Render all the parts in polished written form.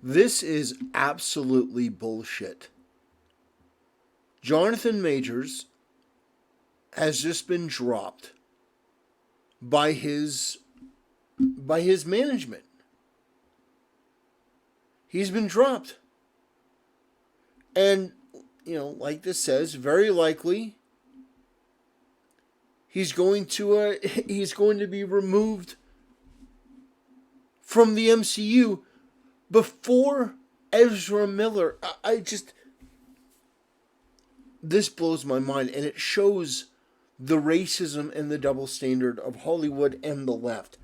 This is absolutely bullshit. Jonathan Majors has just been dropped by his management. He's been dropped. And like this says, very likely he's going to be removed from the MCU before Ezra Miller. I just this blows my mind, and it shows the racism and the double standard of Hollywood and the left.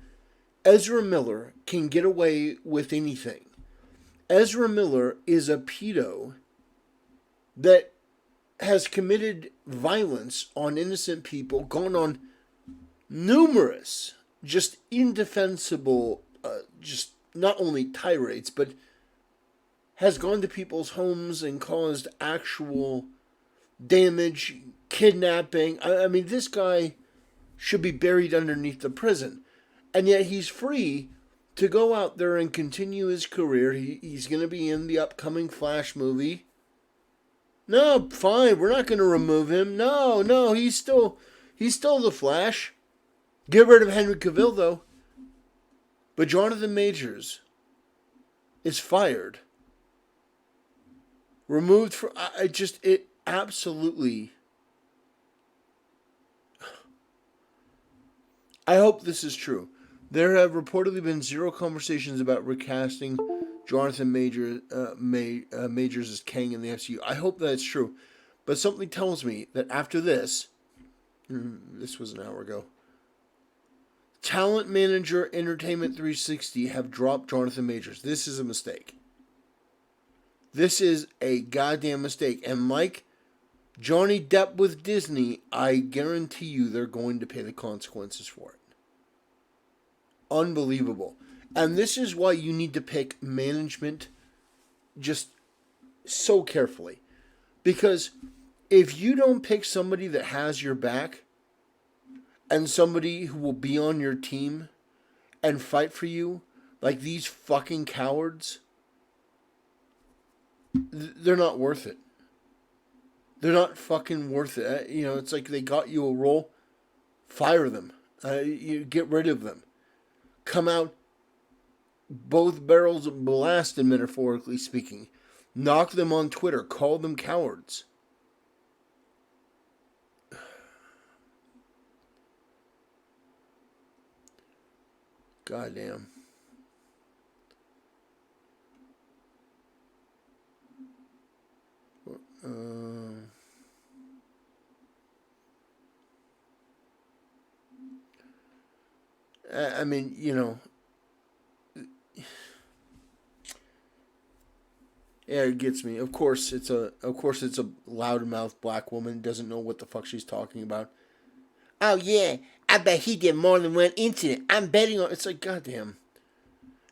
Ezra Miller can get away with anything. Ezra Miller is a pedo that has committed violence on innocent people, gone on numerous just indefensible, just not only tirades, but has gone to people's homes and caused actual damage, kidnapping. I mean, this guy should be buried underneath the prison. And yet he's free to go out there and continue his career. He's going to be in the upcoming Flash movie. No, fine, we're not going to remove him. No, he's still the Flash. Get rid of Henry Cavill, though. But Jonathan Majors is fired. Removed from... it absolutely... I hope this is true. There have reportedly been zero conversations about recasting Jonathan Majors as Kang in the MCU. I hope that's true. But something tells me that after this... This was an hour ago. Talent Manager Entertainment 360 have dropped Jonathan Majors. This is a mistake. This is a goddamn mistake. And like Johnny Depp with Disney, I guarantee you they're going to pay the consequences for it. Unbelievable. And this is why you need to pick management just so carefully. Because if you don't pick somebody that has your back and somebody who will be on your team and fight for you like these fucking cowards, they're not worth it. They're not fucking worth it. It's like they got you a role. Fire them. You get rid of them. Come out both barrels blasted, metaphorically speaking. Knock them on Twitter. Call them cowards. Goddamn. I mean, yeah, it gets me. Of course, it's a loudmouth black woman doesn't know what the fuck she's talking about. Oh yeah, I bet he did more than one incident. I'm betting on. It's like goddamn.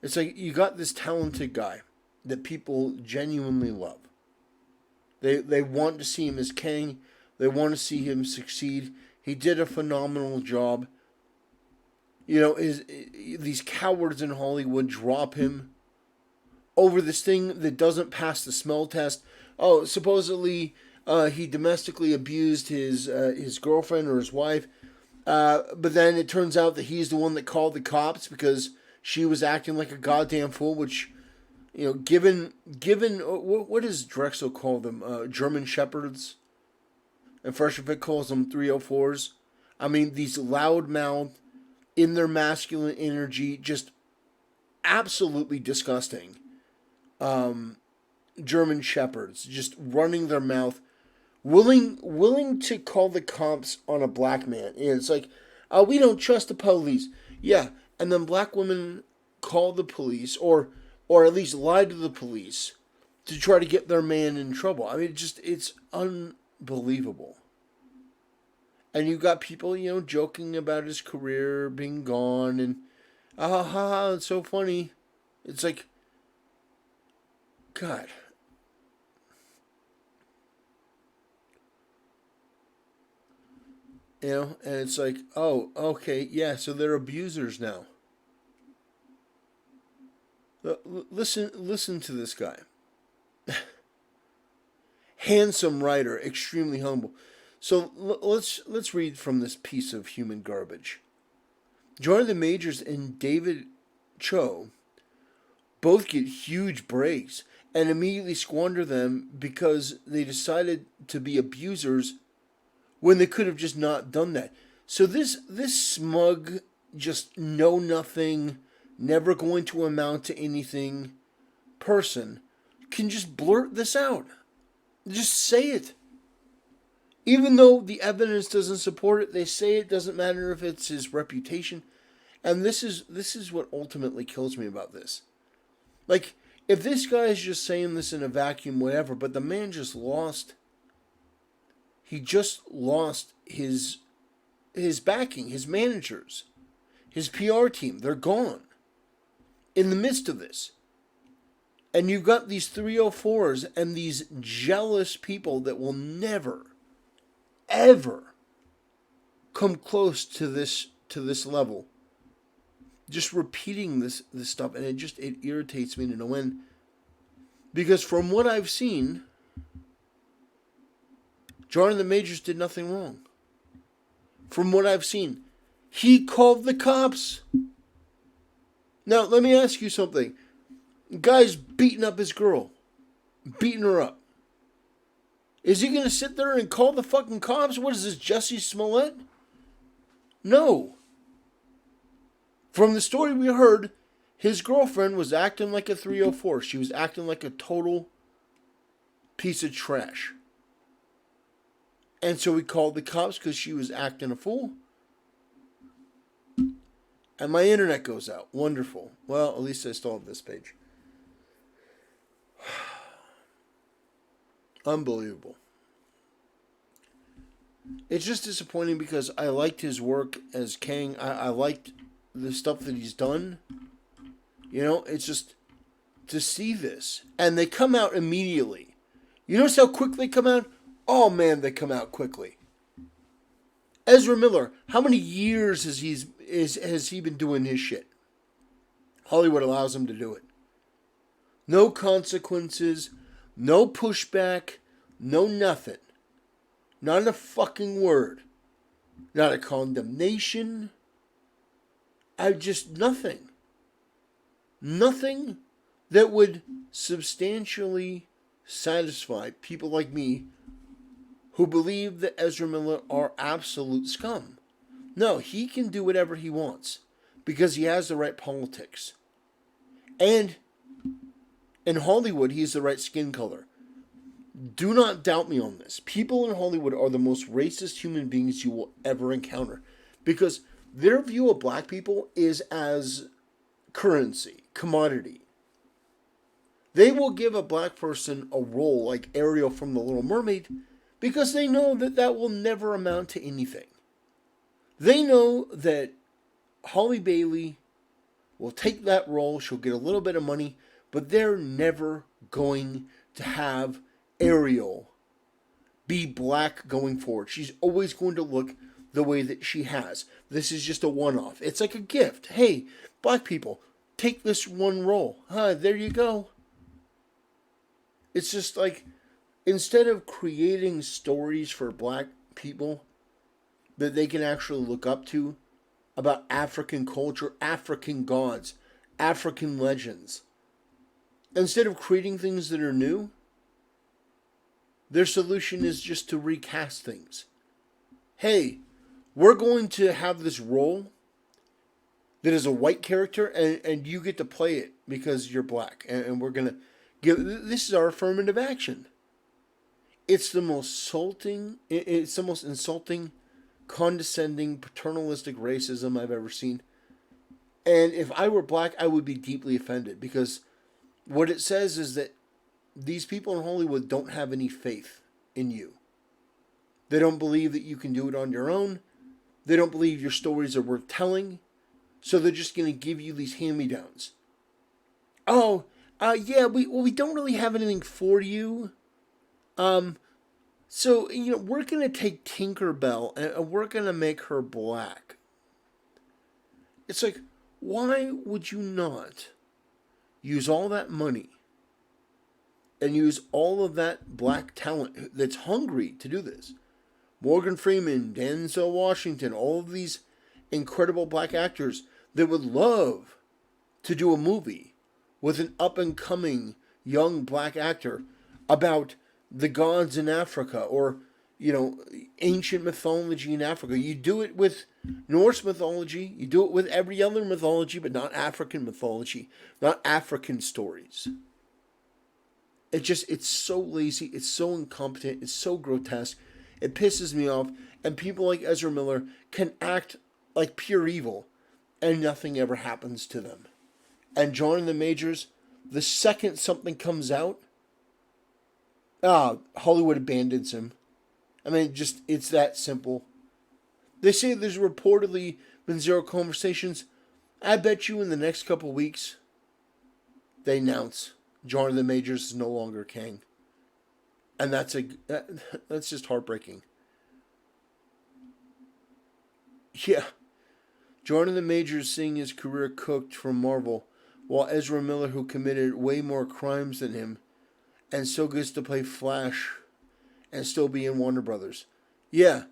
It's like you got this talented guy that people genuinely love. They want to see him as king. They want to see him succeed. He did a phenomenal job. These cowards in Hollywood drop him over this thing that doesn't pass the smell test. Oh, supposedly he domestically abused his girlfriend or his wife, but then it turns out that he's the one that called the cops because she was acting like a goddamn fool. Which, given what does Drexel call them? German shepherds, and Fresh Fit calls them 304s. I mean, these loudmouth, in their masculine energy, just absolutely disgusting. German shepherds just running their mouth, willing to call the cops on a black man. And it's like, oh, we don't trust the police. Yeah, and then black women call the police, or at least lie to the police to try to get their man in trouble. I mean, it's unbelievable. And you got people, joking about his career being gone, and ha ha, it's so funny. It's like, God. And it's like, oh, okay, yeah, so they're abusers now. Listen to this guy. Handsome writer, extremely humble. So let's read from this piece of human garbage. Jonathan Majors and David Cho both get huge breaks and immediately squander them because they decided to be abusers when they could have just not done that. So this smug, just know nothing, never going to amount to anything person can just blurt this out. Just say it. Even though the evidence doesn't support it, they say it. Doesn't matter if it's his reputation. And this is what ultimately kills me about this. Like, if this guy is just saying this in a vacuum, whatever, but the man just lost. He just lost his backing, his managers, his PR team. They're gone in the midst of this. And you've got these 304s and these jealous people that will never, ever come close to this level. Just repeating this stuff, and it irritates me to no end. Because from what I've seen, Jonathan Majors did nothing wrong. From what I've seen, he called the cops. Now, let me ask you something. Guy's beating up his girl. Beating her up. Is he going to sit there and call the fucking cops? What is this, Jussie Smollett? No. From the story we heard, his girlfriend was acting like a 304. She was acting like a total piece of trash. And so he called the cops because she was acting a fool. And my internet goes out. Wonderful. Well, at least I still have this page. Unbelievable. It's just disappointing because I liked his work as Kang. I liked the stuff that he's done. You know, it's just to see this. And they come out immediately. You notice how quick they come out? Oh man, they come out quickly. Ezra Miller, how many years has he been doing his shit? Hollywood allows him to do it. No consequences, no pushback, no nothing. Not a fucking word. Not a condemnation. Nothing. Nothing that would substantially satisfy people like me who believe that Ezra Miller are absolute scum. No, he can do whatever he wants because he has the right politics. And in Hollywood, he has the right skin color. Do not doubt me on this. People in Hollywood are the most racist human beings you will ever encounter because their view of black people is as currency, commodity. They will give a black person a role like Ariel from The Little Mermaid because they know that that will never amount to anything. They know that Halle Bailey will take that role, she'll get a little bit of money, but they're never going to have Ariel be black going forward. She's always going to look the way that she has. This is just a one-off. It's like a gift. Hey, black people, take this one role. There you go. It's just like, instead of creating stories for black people that they can actually look up to about African culture, African gods, African legends, instead of creating things that are new, their solution is just to recast things. Hey, we're going to have this role that is a white character and you get to play it because you're black. And we're going to give, this is our affirmative action. It's the most insulting, condescending, paternalistic racism I've ever seen. And if I were black, I would be deeply offended because what it says is that these people in Hollywood don't have any faith in you. They don't believe that you can do it on your own. They don't believe your stories are worth telling. So they're just going to give you these hand-me-downs. Yeah, we don't really have anything for you. So, we're going to take Tinkerbell and we're going to make her black. It's like, why would you not use all that money and use all of that black talent that's hungry to do this. Morgan Freeman, Denzel Washington, all of these incredible black actors that would love to do a movie with an up and coming young black actor about the gods in Africa, or ancient mythology in Africa. You do it with Norse mythology, you do it with every other mythology, but not African mythology, not African stories. It's so lazy, it's so incompetent, it's so grotesque. It pisses me off, and people like Ezra Miller can act like pure evil, and nothing ever happens to them. And John the Majors, the second something comes out, Hollywood abandons him. I mean, it's that simple. They say there's reportedly been 0 conversations. I bet you in the next couple of weeks, they announce Jonathan Majors is no longer king. And that's just heartbreaking. Yeah. Jonathan Majors seeing his career cooked from Marvel, while Ezra Miller, who committed way more crimes than him, and still gets to play Flash and still be in Warner Brothers. Yeah,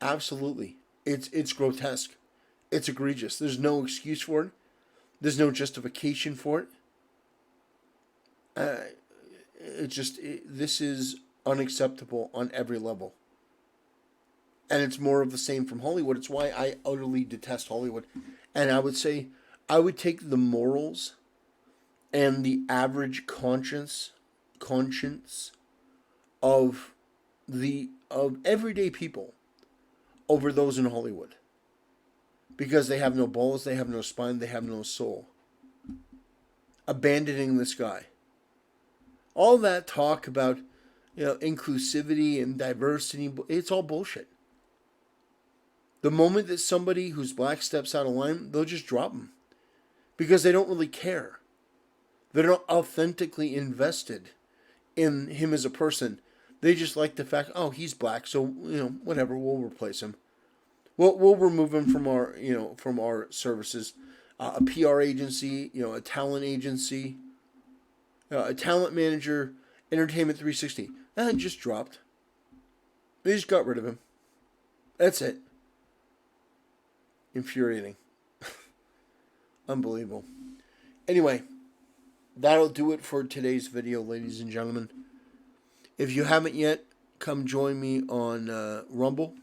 absolutely. It's grotesque. It's egregious. There's no excuse for it. There's no justification for it. This is unacceptable on every level. And it's more of the same from Hollywood. It's why I utterly detest Hollywood. And I would say I would take the morals and the average conscience of everyday people over those in Hollywood. Because they have no balls, they have no spine, they have no soul. Abandoning this guy. All that talk about inclusivity and diversity, it's all bullshit. The moment that somebody who's black steps out of line, they'll just drop him. Because they don't really care. They're not authentically invested in him as a person. They just like the fact, he's black, so whatever, we'll replace him. We'll remove him from our services. A PR agency, a talent agency, a talent manager, Entertainment 360. Just dropped. They just got rid of him. That's it. Infuriating. Unbelievable. Anyway, that'll do it for today's video, ladies and gentlemen. If you haven't yet, come join me on Rumble.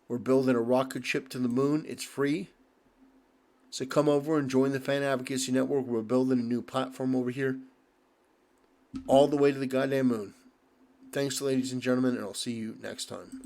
We're building a rocket ship to the moon. It's free. So come over and join the Fan Advocacy Network. We're building a new platform over here. All the way to the goddamn moon. Thanks, ladies and gentlemen, and I'll see you next time.